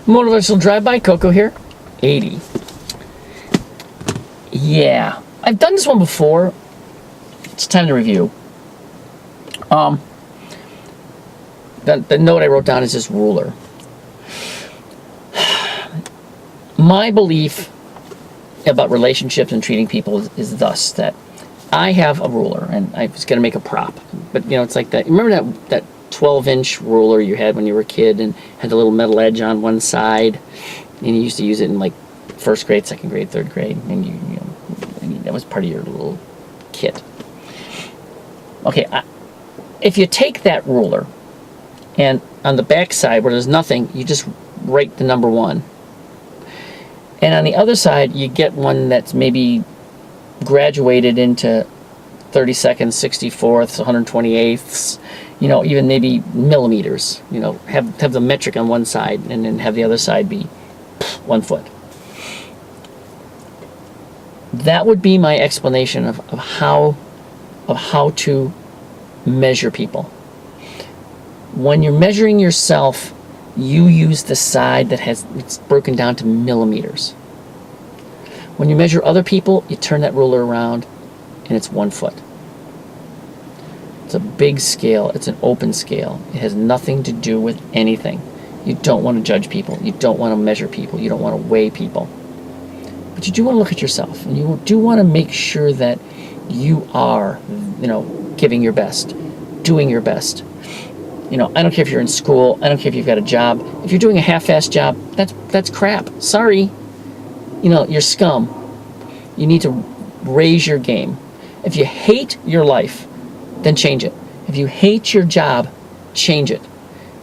Motivational Drive-By, Coco here. 80. Yeah. I've done this one before. It's time to review. The note I wrote down is this ruler. My belief about relationships and treating people is thus, that I have a ruler, and I was going to make a prop. But, it's like that. Remember that 12-inch ruler you had when you were a kid and had the little metal edge on one side? And you used to use it in, like, first grade, second grade, third grade. And, and that was part of your little kit. Okay, if you take that ruler, and on the back side where there's nothing, you just write the number 1. And on the other side, you get one that's maybe graduated into 32nds, 64ths, 128ths, even maybe millimeters. Have the metric on one side and then have the other side be 1 foot. That would be my explanation of how to measure people. When you're measuring yourself, you use the side that it's broken down to millimeters. When you measure other people, you turn that ruler around and it's 1 foot. It's a big scale. It's an open scale. It has nothing to do with anything. You don't want to judge people. You don't want to measure people. You don't want to weigh people. But you do want to look at yourself, and you do want to make sure that you are, giving your best, doing your best. I don't care if you're in school. I don't care if you've got a job. If you're doing a half-assed job, that's crap. Sorry. You're scum. You need to raise your game. If you hate your life, then change it. If you hate your job, change it.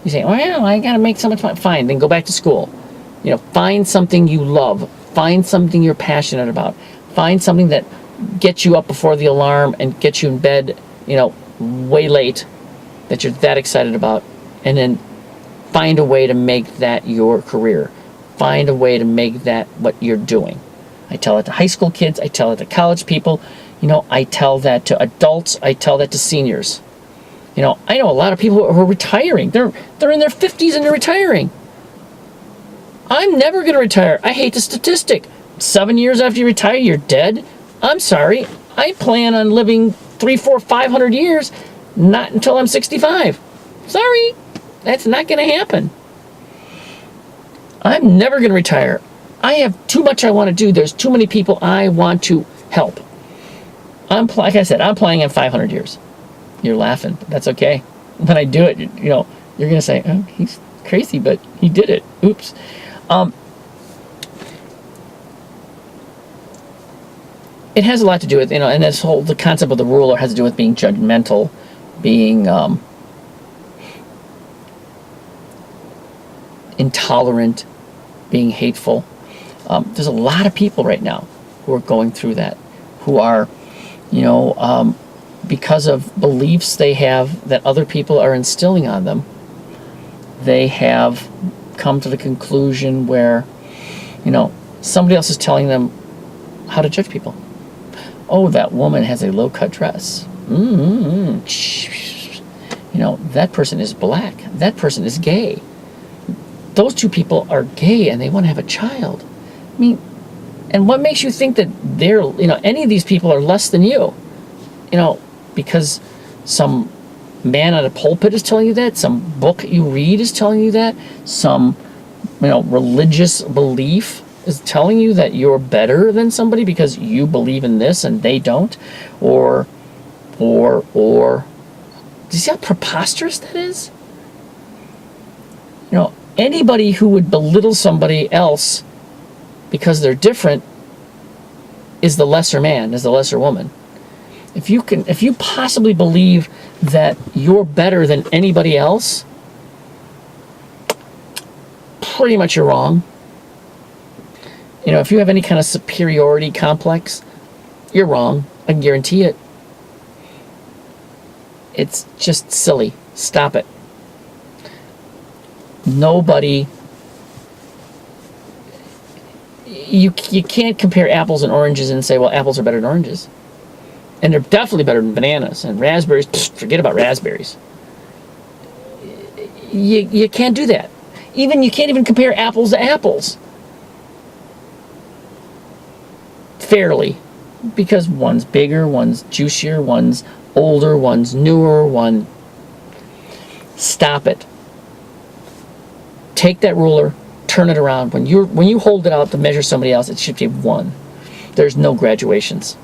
You say, well, I got to make so much money. Fine, then go back to school. Find something you love. Find something you're passionate about. Find something that gets you up before the alarm and gets you in bed, way late, that you're that excited about, and then find a way to make that your career. Find a way to make that what you're doing. I tell it to high school kids. I tell it to college people. I tell that to adults. I tell that to seniors. I know a lot of people who are retiring. They're in their 50s and they're retiring. I'm never going to retire. I hate the statistic. 7 years after you retire, you're dead. I'm sorry. I plan on living 300, 400, 500 years. Not until I'm 65. Sorry. That's not going to happen. I'm never going to retire. I have too much I want to do. There's too many people I want to help. Like I said, I'm planning on 500 years. You're laughing, but that's okay. When I do it, you're going to say, oh, he's crazy, but he did it. Oops. It has a lot to do with, and the concept of the ruler has to do with being judgmental, being intolerant, being hateful. There's a lot of people right now who are going through that, who are, because of beliefs they have that other people are instilling on them, they have come to the conclusion where, somebody else is telling them how to judge people. Oh, that woman has a low-cut dress. That person is black. That person is gay. Those two people are gay and they want to have a child. And what makes you think that they're, any of these people are less than you? Because some man at a pulpit is telling you that, some book you read is telling you that, some, religious belief is telling you that you're better than somebody because you believe in this and they don't, or, do you see how preposterous that is? Anybody who would belittle somebody else because they're different is the lesser man, is the lesser woman. If you possibly believe that you're better than anybody else, pretty much you're wrong. If you have any kind of superiority complex, you're wrong. I can guarantee it. It's just silly. Stop it. Nobody... You can't compare apples and oranges and say, well, apples are better than oranges. And they're definitely better than bananas. And raspberries, forget about raspberries. You can't do that. Even you can't even compare apples to apples fairly, because one's bigger, one's juicier, one's older, one's newer, one. Stop it. Take that ruler, turn it around. When you hold it out to measure somebody else, it should be 1. There's no graduations.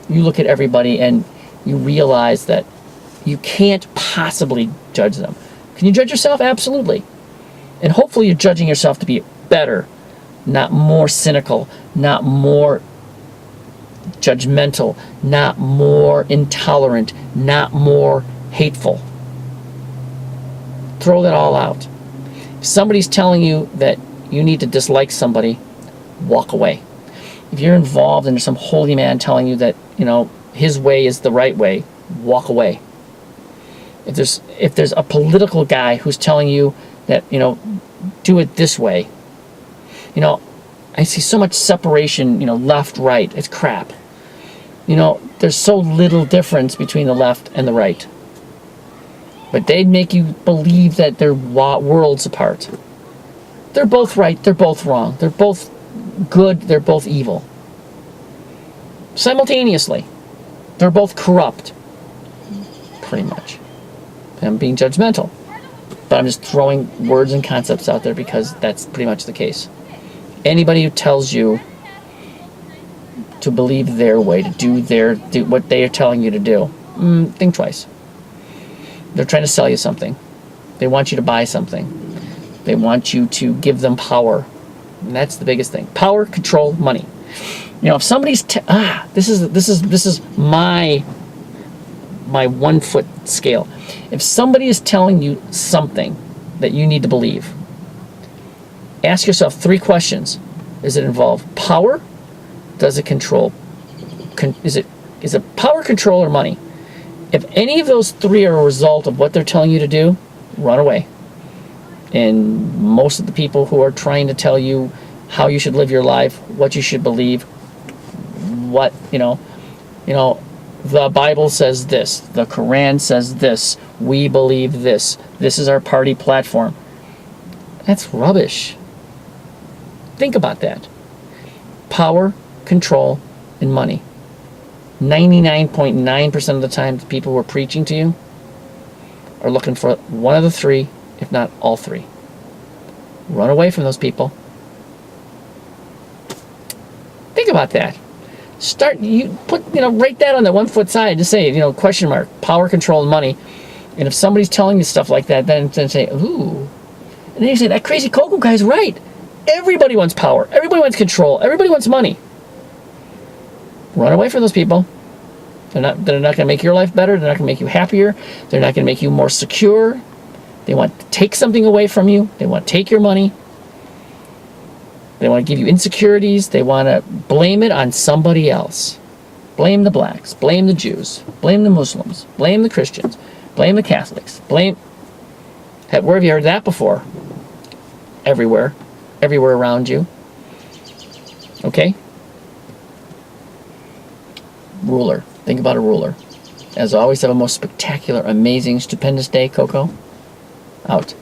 You look at everybody and you realize that you can't possibly judge them. Can you judge yourself? Absolutely. And hopefully you're judging yourself to be better, not more cynical, not more judgmental, not more intolerant, not more hateful. Throw that all out. If somebody's telling you that you need to dislike somebody, walk away. If you're involved and there's some holy man telling you that, his way is the right way, walk away. If there's a political guy who's telling you that, do it this way, I see so much separation, left, right. It's crap. There's so little difference between the left and the right. But they'd make you believe that they're worlds apart. They're both right, they're both wrong. They're both good, they're both evil. Simultaneously. They're both corrupt. Pretty much. I'm being judgmental. But I'm just throwing words and concepts out there because that's pretty much the case. Anybody who tells you to believe their way, to do what they are telling you to do, think twice. They're trying to sell you something. They want you to buy something. They want you to give them power. And that's the biggest thing. Power, control, money. If somebody's this is my 1 foot scale. If somebody is telling you something that you need to believe, ask yourself 3 questions. Does it involve power? Does it control? Is it power, control, or money? If any of those 3 are a result of what they're telling you to do, run away. And most of the people who are trying to tell you how you should live your life, what you should believe, the Bible says this, the Quran says this, we believe this, this is our party platform. That's rubbish. Think about that. Power, control, and money. 99.9% of the time, the people who are preaching to you are looking for one of the 3, if not all 3. Run away from those people. Think about that. Write that on the 1 foot side. Just say, question mark, power, control, and money. And if somebody's telling you stuff like that, then say, ooh. And then you say, that crazy Coco guy's right. Everybody wants power. Everybody wants control. Everybody wants money. Run away from those people. They're not going to make your life better. They're not going to make you happier. They're not going to make you more secure. They want to take something away from you. They want to take your money. They want to give you insecurities. They want to blame it on somebody else. Blame the blacks. Blame the Jews. Blame the Muslims. Blame the Christians. Blame the Catholics. Where have you heard that before? Everywhere. Everywhere around you. Okay? Ruler. Think about a ruler. As always, have a most spectacular, amazing, stupendous day, Coco. Out.